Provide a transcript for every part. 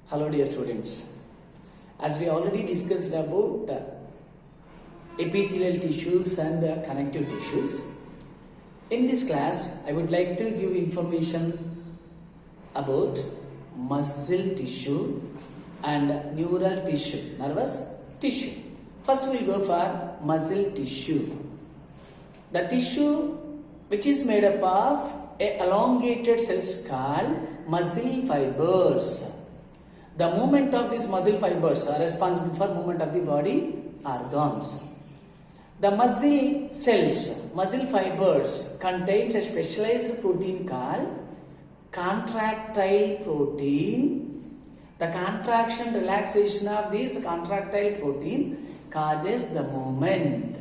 Hello dear students. As we already discussed about epithelial tissues and connective tissues, in this class I would like to give information about muscle tissue and neural tissue, nervous tissue. First we will go for muscle tissue. The tissue which is made up of elongated cells called muscle fibers. The movement of these muscle fibers are responsible for movement of the body organs. The muscle cells, muscle fibers contains a specialized protein called contractile protein. The contraction relaxation of this contractile protein causes the movement.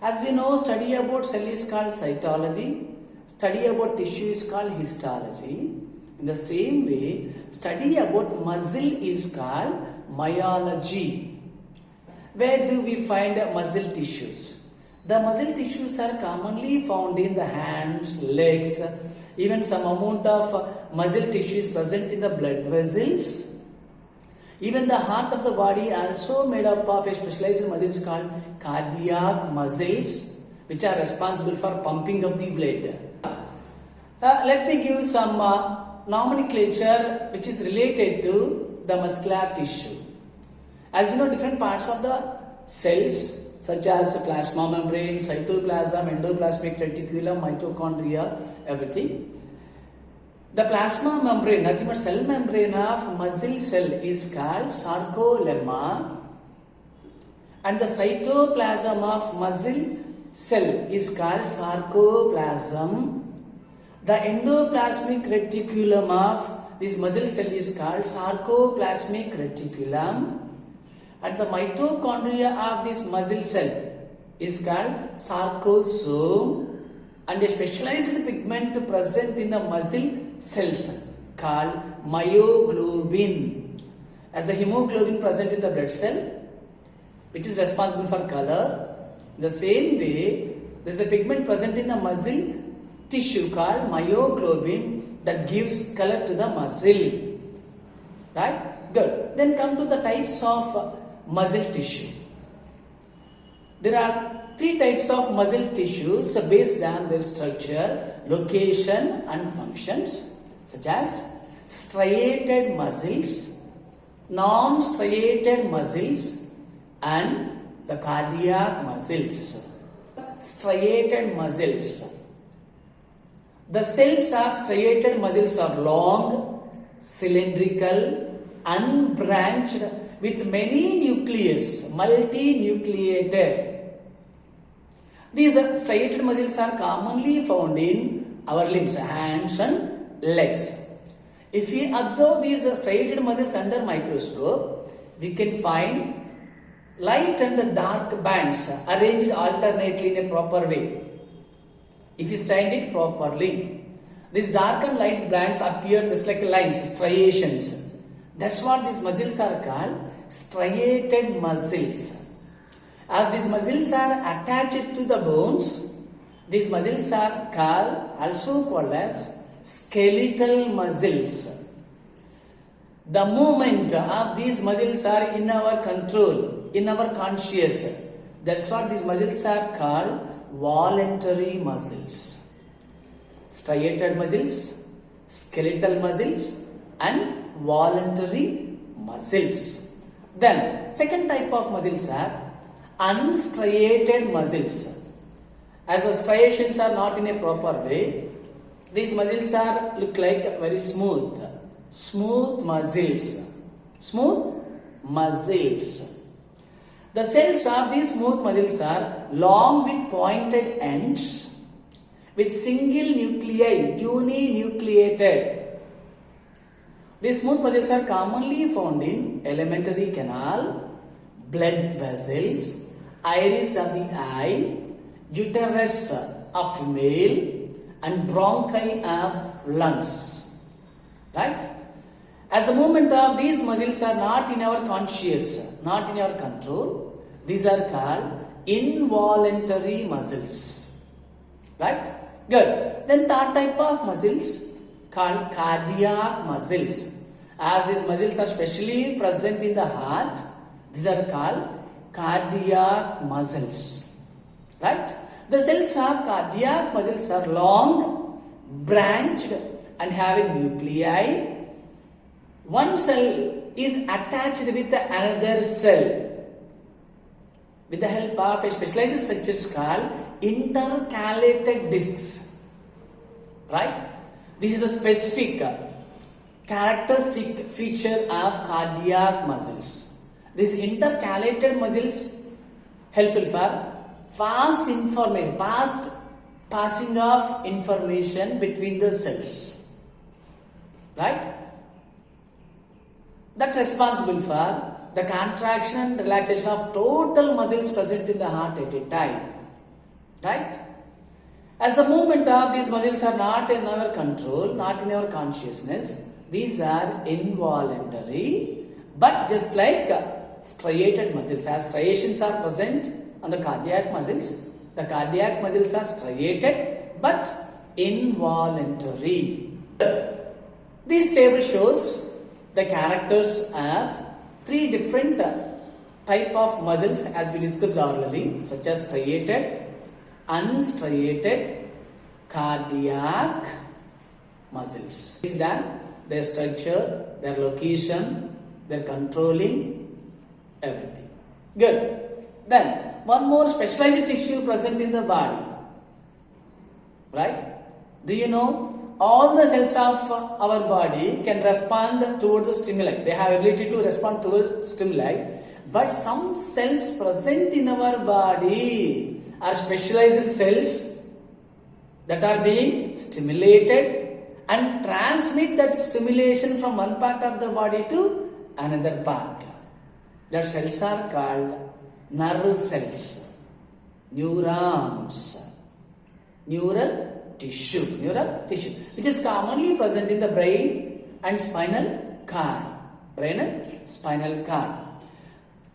As we know, study about cell is called cytology, study about tissue is called histology. In the same way, study about muscle is called myology. Where do we find muscle tissues? The muscle tissues are commonly found in the hands, legs, even some amount of muscle tissue is present in the blood vessels. Even the heart of the body also made up of a specialized muscles called cardiac muscles, which are responsible for pumping of the blood. Let me give some nomenclature which is related to the muscular tissue. As we know, different parts of the cells such as plasma membrane, cytoplasm, endoplasmic reticulum, mitochondria, everything. The plasma membrane, nothing but cell membrane of muscle cell is called sarcolemma, and the cytoplasm of muscle cell is called sarcoplasm. The endoplasmic reticulum of this muscle cell is called sarcoplasmic reticulum, and the mitochondria of this muscle cell is called sarcosome, and a specialized pigment present in the muscle cells called myoglobin. As the hemoglobin present in the blood cell, which is responsible for color, in the same way there is a pigment present in the muscle tissue called myoglobin that gives color to the muscle. Right? Good. Then come to the types of muscle tissue. There are three types of muscle tissues based on their structure, location and functions, such as striated muscles, non-striated muscles and the cardiac muscles. Striated muscles. The cells of striated muscles are long, cylindrical, unbranched with many nucleus, multinucleated. These striated muscles are commonly found in our limbs, hands and legs. If we observe these striated muscles under microscope, we can find light and dark bands arranged alternately in a proper way. If you stand it properly, these dark and light bands appear just like lines, striations. That's what these muscles are called, striated muscles. As these muscles are attached to the bones, these muscles are also called as skeletal muscles. The movement of these muscles are in our control, in our conscious. That's what these muscles are called, voluntary muscles. Striated muscles, skeletal muscles and voluntary muscles. Then second type of muscles are unstriated muscles. As the striations are not in a proper way, these muscles are look like very smooth muscles. Smooth muscles. The cells of these smooth muscles are long with pointed ends with single nuclei, uninucleated. These smooth muscles are commonly found in alimentary canal, blood vessels, iris of the eye, uterus of female and bronchi of lungs. Right? As the movement of these muscles are not in our conscious, not in our control, these are called involuntary muscles. Right? Good. Then third type of muscles called cardiac muscles. As these muscles are specially present in the heart, these are called cardiac muscles. Right? The cells of cardiac muscles are long, branched, and having nuclei. One cell is attached with another cell with the help of a specialized structure called intercalated discs. Right? This is the specific characteristic feature of cardiac muscles. These intercalated muscles helpful for fast passing of information between the cells. Right? That responsible for the contraction and relaxation of total muscles present in the heart at a time. Right? As the movement of these muscles are not in our control, not in our consciousness, these are involuntary, but just like striated muscles, as striations are present on the cardiac muscles are striated but involuntary. This table shows the characters of three different type of muscles as we discussed already, such as striated, unstriated, cardiac muscles. Is that their structure, their location, their controlling, everything. Good. Then one more specialized tissue present in the body. Right? Do you know? All the cells of our body can respond towards the stimuli. They have ability to respond towards stimuli. But some cells present in our body are specialized cells that are being stimulated and transmit that stimulation from one part of the body to another part. The cells are called nerve cells, neurons, neural tissue, which is commonly present in the brain and spinal cord.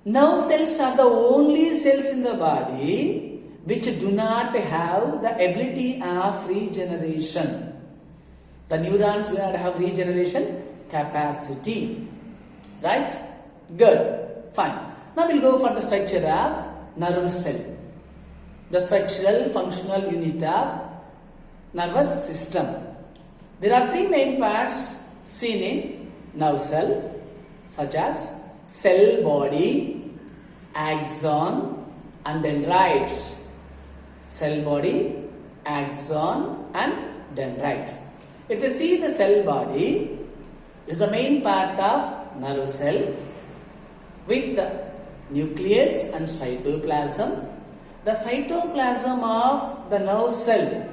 Nerve cells are the only cells in the body which do not have the ability of regeneration. The neurons do not have regeneration capacity. Right? Good. Fine. Now we'll go for the structure of nerve cell. The structural functional unit of nervous system. There are three main parts seen in nerve cell, such as cell body, axon and dendrites. Cell body, axon and dendrite. If you see the cell body, it is the main part of nerve cell with the nucleus and cytoplasm. The cytoplasm of the nerve cell,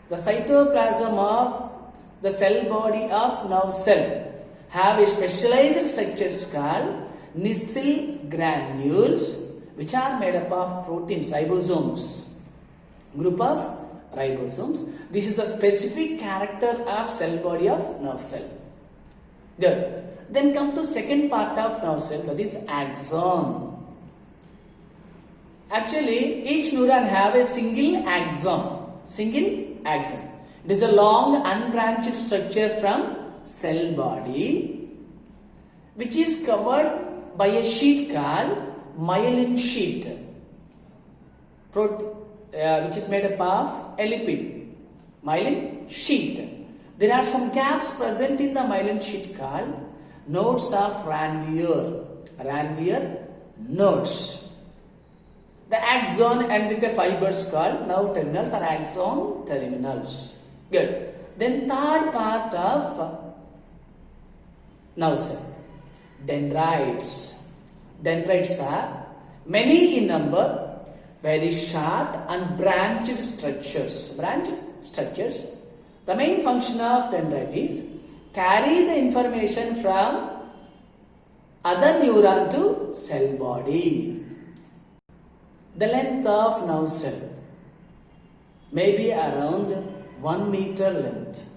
the cytoplasm of the cell body of nerve cell have a specialized structures called Nissl granules, which are made up of proteins, ribosomes, group of ribosomes. This is the specific character of cell body of nerve cell. Good. Then come to second part of nerve cell, that is axon. Actually, each neuron have a single axon. It is a long unbranched structure from cell body which is covered by a sheet called myelin sheet, which is made up of a lipid. Myelin sheet. There are some gaps present in the myelin sheet called nodes of Ranvier nodes. The axon and with the fibers called nerve terminals or axon terminals. Good. Then third part of nerve cell, dendrites. Dendrites are many in number, very short and branched structures. The main function of dendrite is carry the information from other neuron to cell body. The length of nerve cell may be around 1 meter length,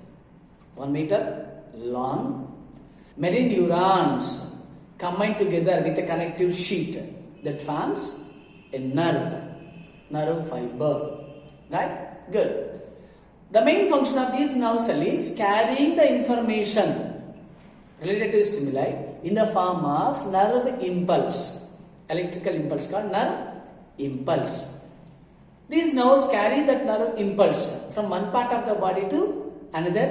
1 meter long. Many neurons combine together with a connective sheet that forms a nerve fiber. Right? Good. The main function of this nerve cell is carrying the information related to stimuli in the form of nerve impulse, electrical impulse called nerve impulse. These nerves carry that nerve impulse from one part of the body to another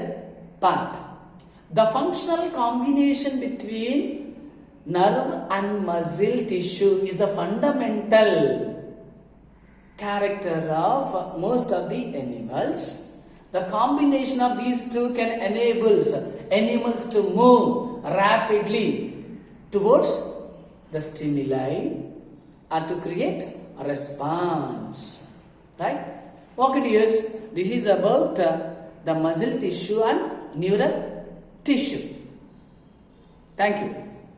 part. The functional combination between nerve and muscle tissue is the fundamental character of most of the animals. The combination of these two can enable animals to move rapidly towards the stimuli or to create a response. Right? Okay, dears, this is about the muscle tissue and neural tissue. Thank you.